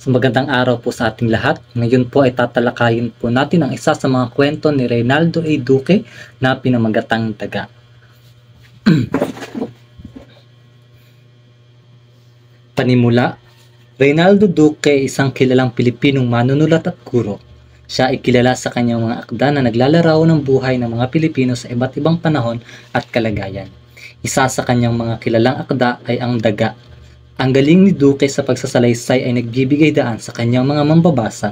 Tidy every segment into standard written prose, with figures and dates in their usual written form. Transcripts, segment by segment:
So magandang araw po sa ating lahat. Ngayon po ay tatalakayin po natin ang isa sa mga kwento ni Reynaldo A. Duque na pinamagatang Daga. Panimula, Reynaldo Duque ay isang kilalang Pilipinong manunulat at guro. Siya ay kilala sa kanyang mga akda na naglalarawan ng buhay ng mga Pilipino sa iba't ibang panahon at kalagayan. Isa sa kanyang mga kilalang akda ay ang Daga. Ang galing ni Duque sa pagsasalaysay ay nagbibigay daan sa kanyang mga mambabasa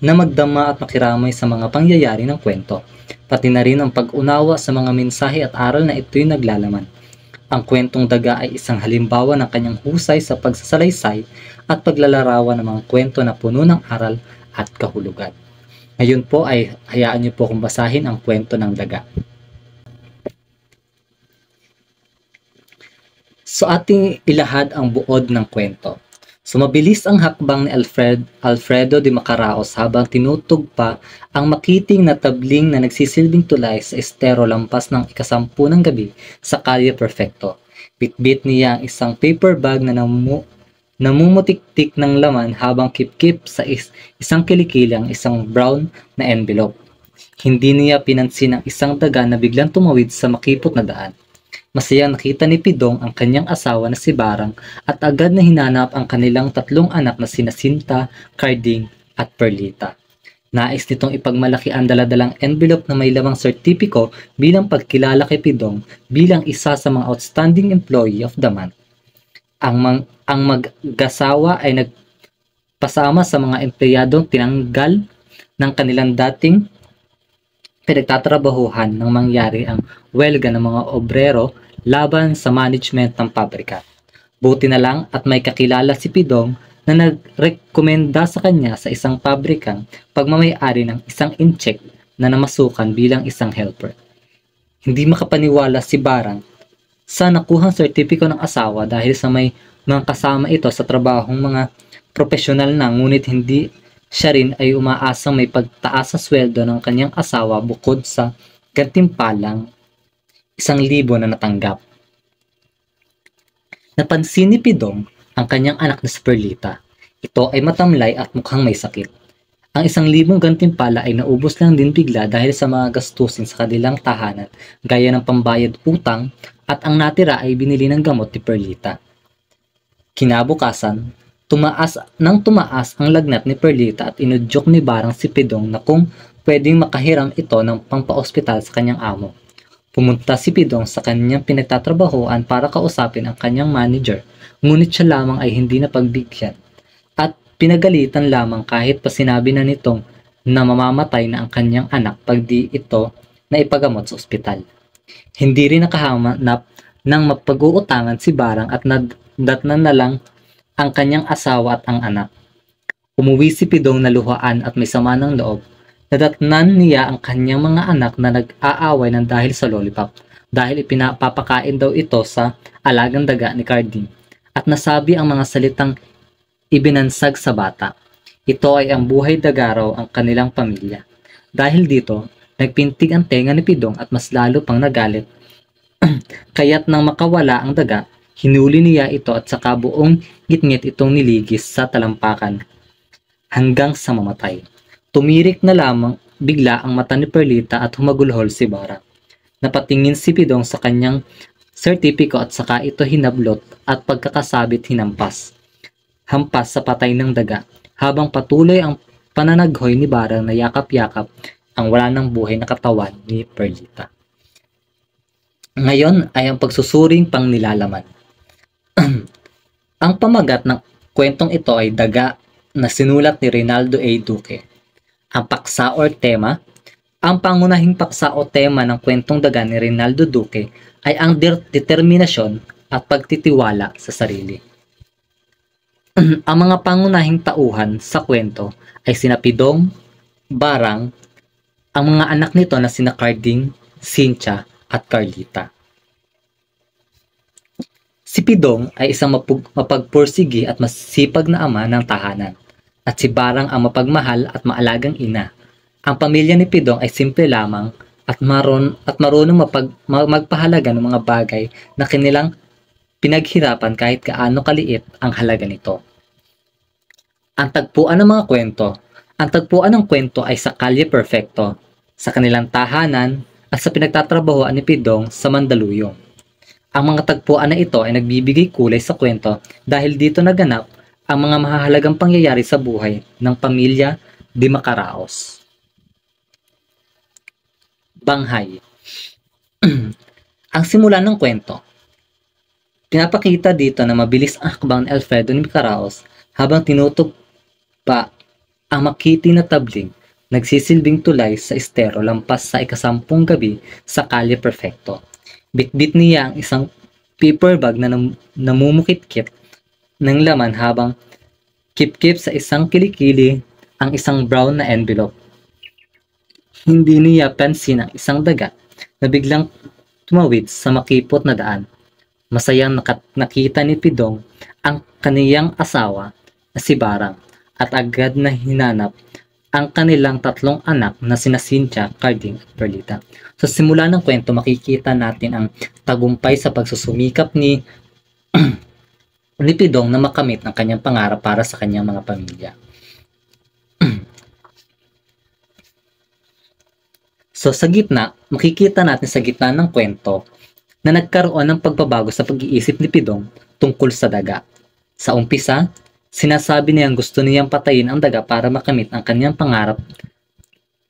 na magdama at makiramay sa mga pangyayari ng kwento, pati na rin ang pag-unawa sa mga mensahe at aral na ito'y naglalaman. Ang kwentong Daga ay isang halimbawa ng kanyang husay sa pagsasalaysay at paglalarawan ng mga kwento na puno ng aral at kahulugan. Ngayon po ay hayaan niyo po kong basahin ang kwento ng Daga. So ating ilahad ang buod ng kwento. So mabilis ang hakbang ni Alfredo de Macaraos habang tinutugpa ang makiting na tabling na nagsisilbing tulay sa estero lampas ng 10:00 ng gabi sa Calle Perfecto. Bitbit niya ang isang paper bag na namumutiktik ng laman habang kip-kip sa isang kilikili ang isang brown na envelope. Hindi niya pinansin ang isang daga na biglang tumawid sa makipot na daan. Masayang nakita ni Pidong ang kanyang asawa na si Barang at agad na hinanap ang kanilang 3 anak na sina Sinta, Carding at Perlita. Nais nitong ipagmalaki ang daladalang envelope na may lamang sertipiko bilang pagkilala kay Pidong bilang isa sa mga outstanding employee of the month. Ang mag-asawa ay nagpasama sa mga empleyadong tinanggal ng kanilang dating pinagtatrabahuhan nang mangyari ang welga ng mga obrero laban sa management ng pabrika. Buti na lang at may kakilala si Pidong na nagrekomenda sa kanya sa isang pabrikang pagmamay-ari ng isang incheck na namasukan bilang isang helper. Hindi makapaniwala si Barang sa nakuhang sertipiko ng asawa dahil sa may mga kasama ito sa trabahong mga profesional na ngunit hindi siya rin ay umaasang may pagtaas sa sweldo ng kanyang asawa bukod sa gantimpalang 1,000 na natanggap. Napansin ni Pidong ang kanyang anak na si Perlita. Ito ay matamlay at mukhang may sakit. Ang 1,000 gantimpala ay naubos lang din bigla dahil sa mga gastusin sa kanilang tahanan gaya ng pambayad utang at ang natira ay binili ng gamot ni Perlita. Kinabukasan, tumaas ang lagnat ni Perlita at inudyok ni Barang si Pidong na kung pwedeng makahiram ito ng pampaospital sa kanyang amo. Pumunta si Pidong sa kanyang pinagtatrabahoan para kausapin ang kanyang manager, ngunit siya lamang ay hindi napagbigyan at pinagalitan lamang kahit pa sinabi na nitong na mamamatay na ang kanyang anak pag di ito na ipagamot sa ospital. Hindi rin nakahanap ng mapag-uutangan si Barang at nadatnan na lang ang kanyang asawa at ang anak. Umuwi si Pidong na luhaan at may sama ng loob. Nadatnan niya ang kanyang mga anak na nag-aaway ng dahil sa lollipop dahil ipinapapakain daw ito sa alagang daga ni Carding at nasabi ang mga salitang ibinansag sa bata. Ito ay ang buhay dagaraw ang kanilang pamilya. Dahil dito, nagpintig ang tenga ni Pidong at mas lalo pang nagalit. Kaya't nang makawala ang daga, hinuli niya ito at saka buong ngit-ngit itong niligis sa talampakan hanggang sa mamatay. Tumirik na lamang bigla ang mata ni Perlita at humagulhol si Barang. Napatingin si Pidong sa kanyang sertipiko at saka ito hinablot at pagkakasabit hampas sa patay ng daga habang patuloy ang pananaghoy ni Barang na yakap-yakap ang wala ng buhay na katawan ni Perlita. Ngayon ay ang pagsusuring pang nilalaman. Ang pamagat ng kwentong ito ay Daga na sinulat ni Reynaldo A. Duque. Ang paksa or tema, ang pangunahing paksa o tema ng kwentong Daga ni Reynaldo Duque ay ang determinasyon at pagtitiwala sa sarili. Ang mga pangunahing tauhan sa kwento ay sina Pidong, Barang, ang mga anak nito na sina Carding, Cynthia at Carlita. Si Pidong ay isang mapagpursigi at masipag na ama ng tahanan, at si Barang ang mapagmahal at maalagang ina. Ang pamilya ni Pidong ay simple lamang at marunong magpahalaga ng mga bagay na kanilang pinaghirapan kahit gaano kaliit ang halaga nito. Ang tagpuan ng mga kwento. Ang tagpuan ng kwento ay sa Kalye Perfecto, sa kanilang tahanan at sa pinagtatrabahoan ni Pidong sa Mandaluyong. Ang mga tagpuan na ito ay nagbibigay kulay sa kwento dahil dito naganap ang mga mahahalagang pangyayari sa buhay ng pamilya Di Macaraos. Banghay. Ang simula ng kwento. Pinapakita dito na mabilis ang hakbang ni Alfredo ni Macaraos habang tinutugpa ang makiti na tabling nagsisilbing tulay sa estero lampas sa ikasampung gabi sa Kalye Perfecto. Bitbit niya ang isang paper bag na namumukit-kit ng laman habang kip-kip sa isang kilikili ang isang brown na envelope. Hindi niya pansin ang isang daga na biglang tumawid sa makipot na daan. Masayang nakita ni Pidong ang kaniyang asawa na si Barang at agad na hinanap ang kanilang tatlong anak na sina Cynthia, Carding at Perlita. Sa simula ng kwento, makikita natin ang tagumpay sa pagsusumikap ni Pidong na makamit ang kanyang pangarap para sa kanyang mga pamilya. So sa gitna, makikita natin sa gitna ng kwento na nagkaroon ng pagbabago sa pag-iisip ni Pidong tungkol sa daga. Sa umpisa, sinasabi niyang gusto niyang patayin ang daga para makamit ang kanyang pangarap.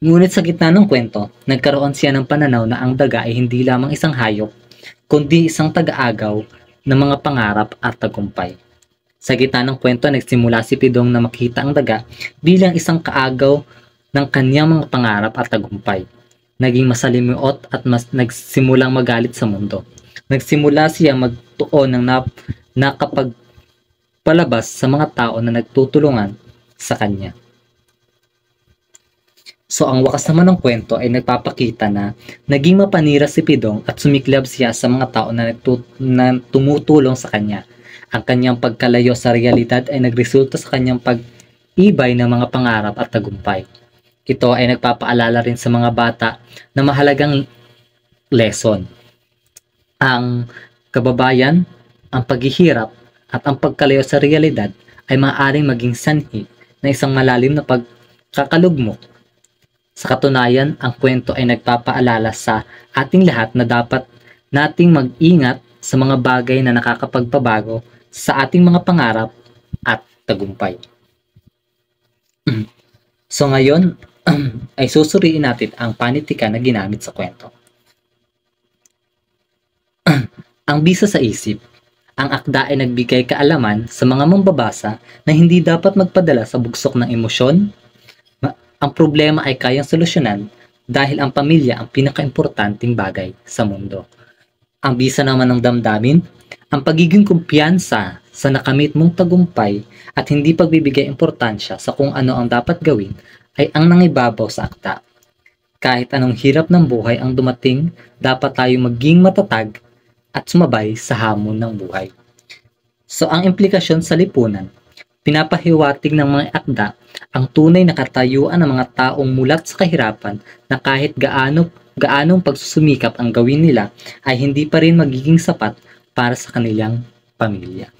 Ngunit sa gitna ng kwento, nagkaroon siya ng pananaw na ang daga ay hindi lamang isang hayop, kundi isang taga-agaw ng mga pangarap at tagumpay. Sa gitna ng kwento, nagsimula si Pidong na makita ang daga bilang isang kaagaw ng kanyang mga pangarap at tagumpay. Naging masalimuot at nagsimulang magalit sa mundo. Nagsimula siya magtuon ng nakapagpalabas sa mga tao na nagtutulungan sa kanya. So ang wakas naman ng kwento ay nagpapakita na naging mapanira si Pidong at sumiklab siya sa mga tao na tumutulong sa kanya. Ang kanyang pagkalayo sa realidad ay nagresulta sa kanyang pag-ibay ng mga pangarap at tagumpay. Ito ay nagpapaalala rin sa mga bata na mahalagang lesson. Ang kababayan, ang paghihirap, at ang pagkalayo sa realidad ay maaaring maging sanhi na isang malalim na pagkakalugmok. Sa katunayan, ang kwento ay nagpapaalala sa ating lahat na dapat nating mag-ingat sa mga bagay na nakakapagpabago sa ating mga pangarap at tagumpay. So ngayon, ay susuriin natin ang panitikan na ginamit sa kwento. Ang bisa sa isip. Ang akda ay nagbigay kaalaman sa mga mambabasa na hindi dapat magpadala sa bugsok ng emosyon. Ang problema ay kayang solusyonan dahil ang pamilya ang pinakaimportanteng bagay sa mundo. Ang bisa naman ng damdamin, ang pagiging kumpiyansa sa nakamit mong tagumpay at hindi pagbibigay importansya sa kung ano ang dapat gawin ay ang nangibabaw sa akda. Kahit anong hirap ng buhay ang dumating, dapat tayo maging matatag at sumabay sa hamon ng buhay. So ang implikasyon sa lipunan, pinapahiwatig ng mga akda ang tunay na katayuan ng mga taong mulat sa kahirapan na kahit gaanong pagsusumikap ang gawin nila ay hindi pa rin magiging sapat para sa kanilang pamilya.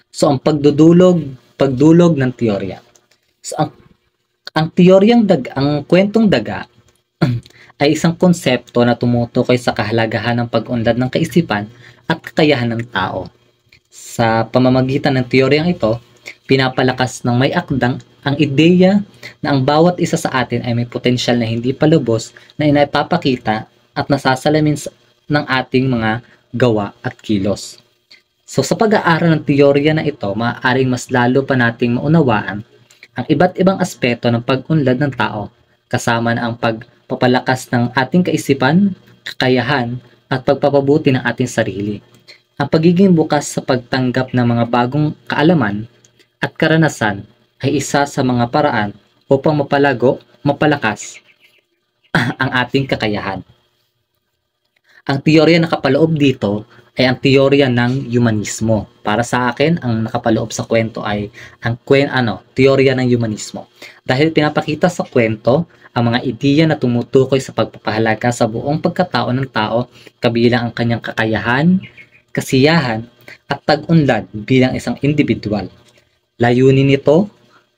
So ang pagdulog ng teorya. So, ang kwentong daga ay isang konsepto na tumutukoy sa kahalagahan ng pag-unlad ng kaisipan at kakayahan ng tao. Sa pamamagitan ng teoryang ito, pinapalakas ng may akdang ang ideya na ang bawat isa sa atin ay may potensyal na hindi palubos na inapapakita at nasasalamin ng ating mga gawa at kilos. So sa pag-aaral ng teorya na ito, maaaring mas lalo pa nating maunawaan ang iba't ibang aspeto ng pag-unlad ng tao, kasama na ang pagpapalakas ng ating kaisipan, kakayahan, at pagpapabuti ng ating sarili. Ang pagiging bukas sa pagtanggap ng mga bagong kaalaman at karanasan ay isa sa mga paraan upang mapalakas ang ating kakayahan. Ang teorya na nakapaloob dito ay ang teorya ng humanismo. Para sa akin, ang nakapaloob sa kwento ay ang teorya ng humanismo. Dahil pinapakita sa kwento ang mga ideya na tumutukoy sa pagpapahalaga sa buong pagkatao ng tao, kabilang ang kanyang kakayahan, kasiyahan, at tag-unlad bilang isang individual. Layunin nito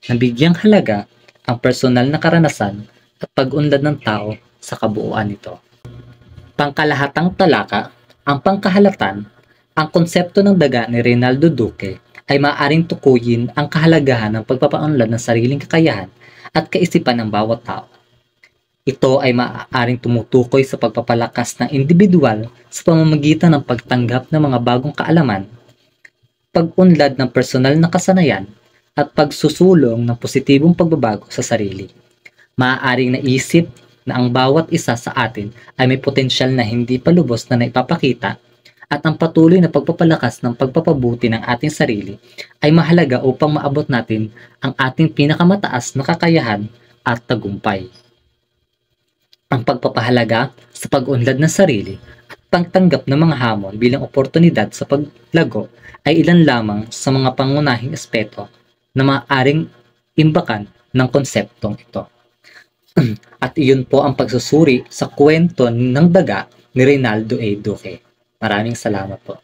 na bigyang halaga ang personal na karanasan at pag-unlad ng tao sa kabuuan nito. Pangkalahatang talaka, ang pangkahalatan, ang konsepto ng daga ni Reynaldo Duque ay maaaring tukuyin ang kahalagahan ng pagpapaunlad ng sariling kakayahan at kaisipan ng bawat tao. Ito ay maaaring tumutukoy sa pagpapalakas ng individual sa pamamagitan ng pagtanggap ng mga bagong kaalaman, pag-unlad ng personal na kasanayan, at pagsusulong ng positibong pagbabago sa sarili. Maaaring naisip na ang bawat isa sa atin ay may potensyal na hindi pa lubos na naipapakita at ang patuloy na pagpapalakas ng pagpapabuti ng ating sarili ay mahalaga upang maabot natin ang ating pinakamataas na kakayahan at tagumpay. Ang pagpapahalaga sa pag-unlad ng sarili at pagtanggap ng mga hamon bilang oportunidad sa paglago ay ilan lamang sa mga pangunahing aspeto na maaaring imbakan ng konseptong ito. At iyon po ang pagsusuri sa kwento ng daga ni Reynaldo A. Duque. Maraming salamat po.